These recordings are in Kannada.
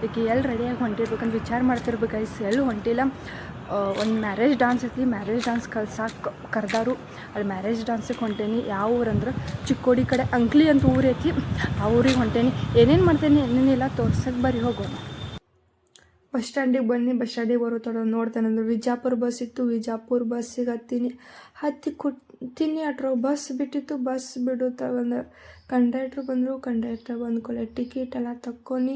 ಈಗ ಎಲ್ಲಿ ರೆಡಿಯಾಗಿ ಹೊಂಟಿರ್ಬೇಕಂತ ವಿಚಾರ ಮಾಡ್ತಿರ್ಬೇಕು ಗೈಸ್. ಎಲ್ಲೂ ಹೊಂಟಿಲ್ಲ. ಒಂದು ಮ್ಯಾರೇಜ್ ಡ್ಯಾನ್ಸ್ ಐತಿ, ಮ್ಯಾರೇಜ್ ಡ್ಯಾನ್ಸ್ ಕಲ್ಸಕ್ಕೆ ಕರೆದಾರು. ಅಲ್ಲಿ ಮ್ಯಾರೇಜ್ ಡ್ಯಾನ್ಸಿಗೆ ಹೊಂಟೇನಿ. ಯಾವ ಊರಂದ್ರೆ ಚಿಕ್ಕೋಡಿ ಕಡೆ ಅಂಕ್ಲಿ ಅಂತ ಊರು ಐತಿ, ಆ ಊರಿಗೆ ಹೊಂಟೇನಿ. ಏನೇನು ಮಾಡ್ತೇನೆ ಏನೇನಿಲ್ಲ ತೋರ್ಸಕ್ಕೆ ಬರ್ರಿ ಹೋಗೋಣ. ಬಸ್ ಸ್ಟ್ಯಾಂಡಿಗೆ ಬನ್ನಿ. ಬಸ್ ಸ್ಟ್ಯಾಂಡಿಗೆ ಬರೋ ತಡ ನೋಡ್ತೇನೆ ಅಂದ್ರೆ ವಿಜಾಪುರ ಬಸ್ ಇತ್ತು. ವಿಜಾಪುರ ಬಸ್ಸಿಗೆ ಹತ್ತಿ ಕೂತೀನಿ. ಅಟ್ರಾಗ ಬಸ್ ಬಿಟ್ಟಿತ್ತು. ಬಸ್ ಬಿಡುತ್ತಾ ಬಂದ ಕಂಡಕ್ಟ್ರ್ ಬಂದರು. ಕಂಡಕ್ಟ್ರ್ ಬಂದ್ಕೊಳ್ಳೆ ಟಿಕೆಟ್ ಎಲ್ಲ ತಕ್ಕೊಂಡು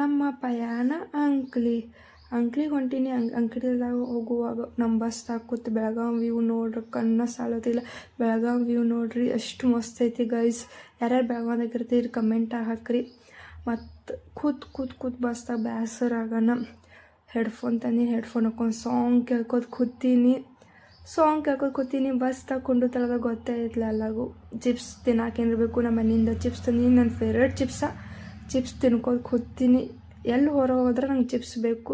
ನಮ್ಮ ಪಯಾಣ ಅಂಕ್ಲಿಗೆ ಹೊಂಟೀನಿ. ಅಂಕಲಿದಾಗ ಹೋಗುವಾಗ ನಮ್ಮ ಬಸ್ ಕೂತು ಬೆಳಗಾವಿ ವ್ಯೂ ನೋಡ್ರಿ, ಕಣ್ಣ ಸಾಲೋದಿಲ್ಲ. ಬೆಳಗಾವಿ ವ್ಯೂ ನೋಡ್ರಿ ಎಷ್ಟು ಮಸ್ತ್ ಐತಿ ಗೈಸ್. ಯಾರ್ಯಾರು ಬೆಳಗಾವ್ದಾಗ ಇರ್ತೀರಿ ಕಮೆಂಟ್ ಹಾಕ್ರಿ. ಮತ್ತು ಕೂತ್ ಬಸ್ದಾಗ ಬೇಸರ ಆಗೋಣ. ಹೆಡ್ಫೋನ್ ತಂದೀನಿ. ಹೆಡ್ಫೋನ್ ಹಾಕೊಂಡು ಸಾಂಗ್ ಕೇಳ್ಕೊತ ಕೂತೀನಿ. ಬಸ್ದಾಗ ಕೊಂಡು ತಳದಾಗ ಗೊತ್ತೇ ಇತ್ತಲ್ಲ ಎಲ್ಲರಿಗೂ. ಚಿಪ್ಸ್ ತಿನ್ನೋಕೇನಿರಬೇಕು. ನಮ್ಮ ಮನೆಯಿಂದ ಚಿಪ್ಸ್ ತಂದೀನಿ. ನನ್ನ ಫೇವ್ರೇಟ್ ಚಿಪ್ಸ್ ತಿನ್ಕೋತ ಕೂತೀನಿ. ಎಲ್ಲಿ ಹೊರ ಹೋದ್ರೆ ನಂಗೆ ಚಿಪ್ಸ್ ಬೇಕು.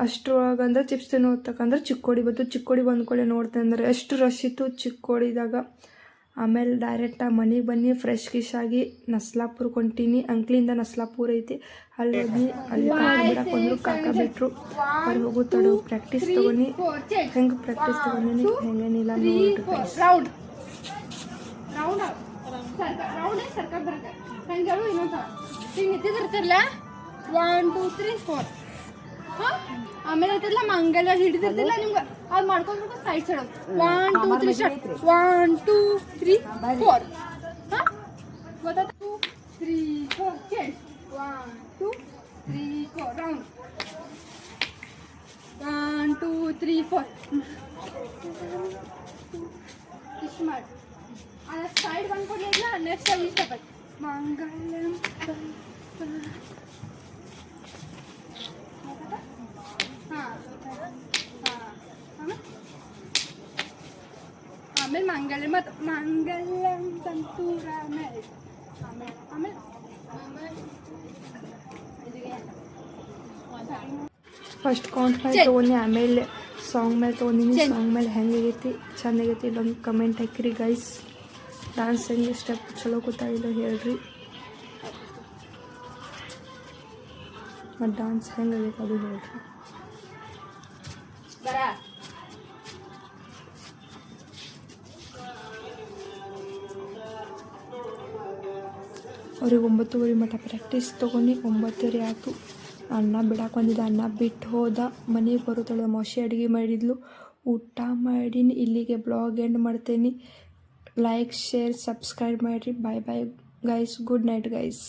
ಅಷ್ಟರೊಳಗಂದ್ರೆ ಚಿಪ್ಸ್ ತಿನ್ನೋತಕ್ಕಂದ್ರೆ ಚಿಕ್ಕೋಡಿ ಬಂದ್ಕೊಳ್ಳೆ ನೋಡ್ತೇನೆ ಅಂದ್ರೆ ಎಷ್ಟು ರಶ್ ಇತ್ತು ಚಿಕ್ಕೋಡಿದಾಗ. ಆಮೇಲೆ ಡೈರೆಕ್ಟಾಗಿ ಮನೆಗೆ ಬನ್ನಿ. ಫ್ರೆಶ್ ಆಗಿ ನಸ್ಲಾಪುರಕ್ಕೆ ಹೊಂಟೀನಿ. ಅಂಕ್ಲಿಂದ ನಸ್ಲಾಪುರ ಐತಿ. ಅಲ್ಲಿ ಹೋಗಿ ಅಲ್ಲಿ ಕಾಕ ಬಿಡಕ್ಕೆ ಬಂದರು. ಕಾಕ ಬಿಟ್ಟರು. ಅಲ್ಲಿ ಹೋಗೋ ತಡ ಪ್ರಾಕ್ಟೀಸ್ ತೊಗೊಂಡು ಹೆಂಗೆ ಪ್ರಾಕ್ಟೀಸ್ ತೊಗೊಂಡಿನಿ ಹೆಂಗೇನಿಲ್ಲ ನೋಡ್ರಿ. ಆಮೇಲೆ ಐತಲ್ಲ ಮಂಗಲ ಹಿಡಿದಿರ್ತಿಲ್ಲ ನಿಮ್ಗೆ ಅದು ಮಾಡ್ಕೊಂಡ್ಬಿಟ್ಟು ಸೈಡ್ 1 2 3 ಸ್ಟಾರ್ಟ್ 1 2 3 4 ಗೊತ್ತಾಯ್ತು. 2 3 4 ಚೇಂಜ್ 1 2 3 4 ರೌಂಡ್ 1 2 3 4 ಇಷ್ಟು ಮಾಡಿ. ಅದ ಸೈಡ್ ಬಂದ್ಕೊಡ್ಲಿಲ್ಲ. ನೆಕ್ಸ್ಟ್ ಇಷ್ಟ ಬರ್ತದೆ ಮಂಗಲಂ. ಆಮೇಲೆ ಮಂಗಲಂ ಸಂತೂರ ಆಮೇಲೆ ಫಸ್ಟ್ ಕೌಂಟ್ ಮೇಲೆ ತೊಗೊಂಡು ಆಮೇಲೆ ಸಾಂಗ್ ಮೇಲೆ ತೊಗೊಂಡಿನಿ. ಸಾಂಗ್ ಮೇಲೆ ಹೆಂಗಾಗೈತಿ ಚೆಂದಾಗೈತಿ ಇಲ್ಲೊಂದು ಕಮೆಂಟ್ ಹಾಕಿರಿ ಗೈಸ್. ಡ್ಯಾನ್ಸ್ ಹೆಂಗೆ ಸ್ಟೆಪ್ ಚಲೋ ಗೊತ್ತಾಗಿಲ್ಲ ಹೇಳ್ರಿ. ಮತ್ತು ಡ್ಯಾನ್ಸ್ ಹೆಂಗಾಗೈತೆ ಅದು ಹೇಳ್ರಿ. ಅವ್ರಿಗೆ 9:30 ಮಟ್ಟ ಪ್ರಾಕ್ಟೀಸ್ ತೊಗೊಂಡು 9:30 ಆಯಿತು. ಅನ್ನ ಬಿಡಕ್ಕೆ ಬಂದಿದ್ದ. ಅನ್ನ ಬಿಟ್ಟು ಹೋದ. ಮನೆಗೆ ಬರೋದೊಳ ಮೊಸೆ ಅಡುಗೆ ಮಾಡಿದ್ಲು. ಊಟ ಮಾಡೀನಿ. ಇಲ್ಲಿಗೆ ಬ್ಲಾಗ್ ಎಂಡ್ ಮಾಡ್ತೇನೆ. ಲೈಕ್ ಶೇರ್ ಸಬ್ಸ್ಕ್ರೈಬ್ ಮಾಡಿರಿ. Bye guys. Good night guys.